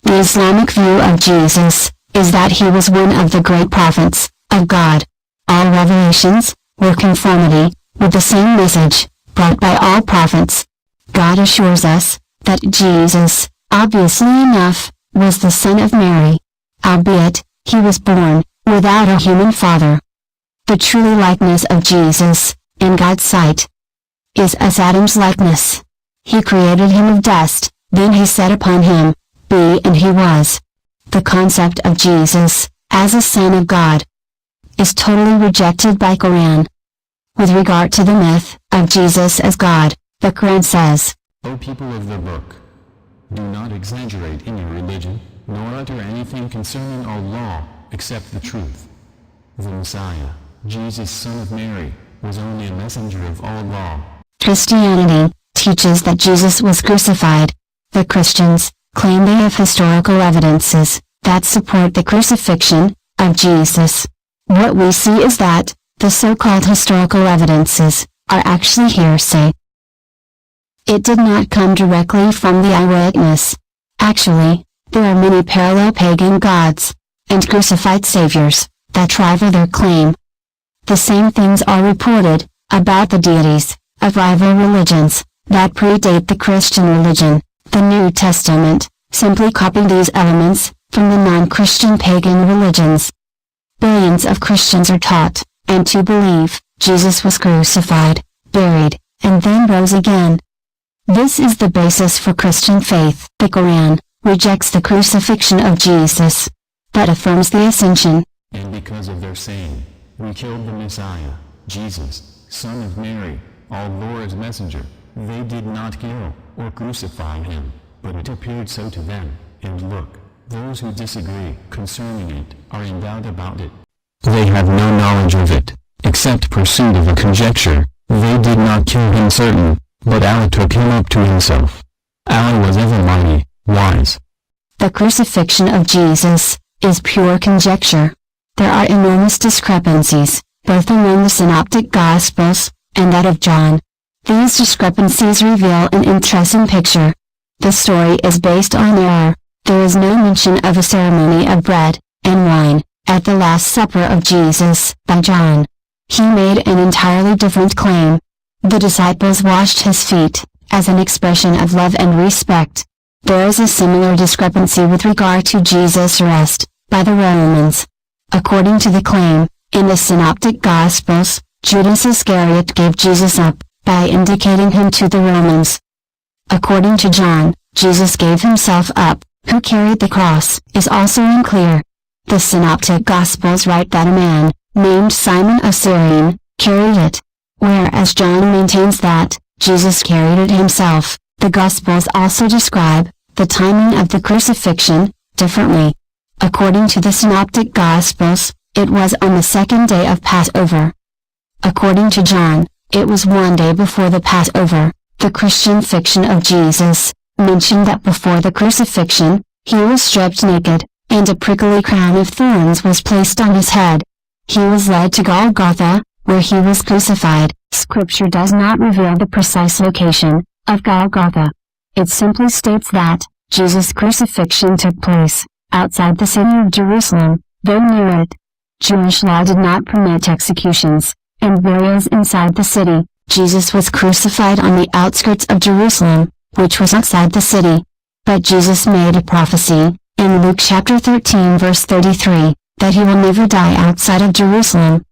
The Islamic view of Jesus is that he was one of the great prophets of God. All revelations were conformity with the same message brought by all prophets. God assures us that Jesus, obviously enough, was the son of Mary, albeit he was born without a human father. The truly likeness of Jesus, in God's sight, is as Adam's likeness. He created him of dust, then he said upon him, "Be," and he was. The concept of Jesus, as a son of God, is totally rejected by Quran. With regard to the myth of Jesus as God, the Quran says, O people of the book, do not exaggerate in your religion, nor utter anything concerning Allah, except the truth. The Messiah, Jesus son of Mary, was only a messenger of Allah. Christianity teaches that Jesus was crucified. The Christians claim they have historical evidences that support the crucifixion of Jesus. What we see is that the so-called historical evidences are actually hearsay. It did not come directly from the eyewitness. Actually, there are many parallel pagan gods and crucified saviors that rival their claim. The same things are reported about the deities of rival religions that predate the Christian religion. The New Testament simply copied these elements from the non-Christian pagan religions. Billions of Christians are taught and to believe Jesus was crucified, buried, and then rose again. This is the basis for Christian faith. The Quran rejects the crucifixion of Jesus, but affirms the ascension. And because of their saying, we killed the Messiah, Jesus, son of Mary, our Lord's messenger, they did not kill or crucify him, but it appeared so to them, and look, those who disagree concerning it are in doubt about it. They have no knowledge of it, except pursuit of a conjecture. They did not kill him certain, but Allah took him up to himself. Allah was ever mighty, wise. The crucifixion of Jesus is pure conjecture. There are enormous discrepancies, both among the Synoptic Gospels and that of John. These discrepancies reveal an interesting picture. The story is based on error. There is no mention of a ceremony of bread and wine at the Last Supper of Jesus by John. He made an entirely different claim. The disciples washed his feet, as an expression of love and respect. There is a similar discrepancy with regard to Jesus' arrest by the Romans. According to the claim, in the Synoptic Gospels, Judas Iscariot gave Jesus up by indicating him to the Romans. According to John, Jesus gave himself up. Who carried the cross is also unclear. The Synoptic Gospels write that a man, named Simon of Cyrene, carried it, whereas John maintains that Jesus carried it himself. The Gospels also describe the timing of the crucifixion differently. According to the Synoptic Gospels, it was on the second day of Passover. According to John, it was one day before the Passover. The Christian fiction of Jesus mentioned that before the crucifixion, he was stripped naked, and a prickly crown of thorns was placed on his head. He was led to Golgotha, where he was crucified. Scripture does not reveal the precise location of Golgotha. It simply states that Jesus' crucifixion took place outside the city of Jerusalem, though near it. Jewish law did not permit executions and burials inside the city. Jesus was crucified on the outskirts of Jerusalem, which was outside the city. But Jesus made a prophecy, in Luke chapter 13 verse 33, that he will never die outside of Jerusalem.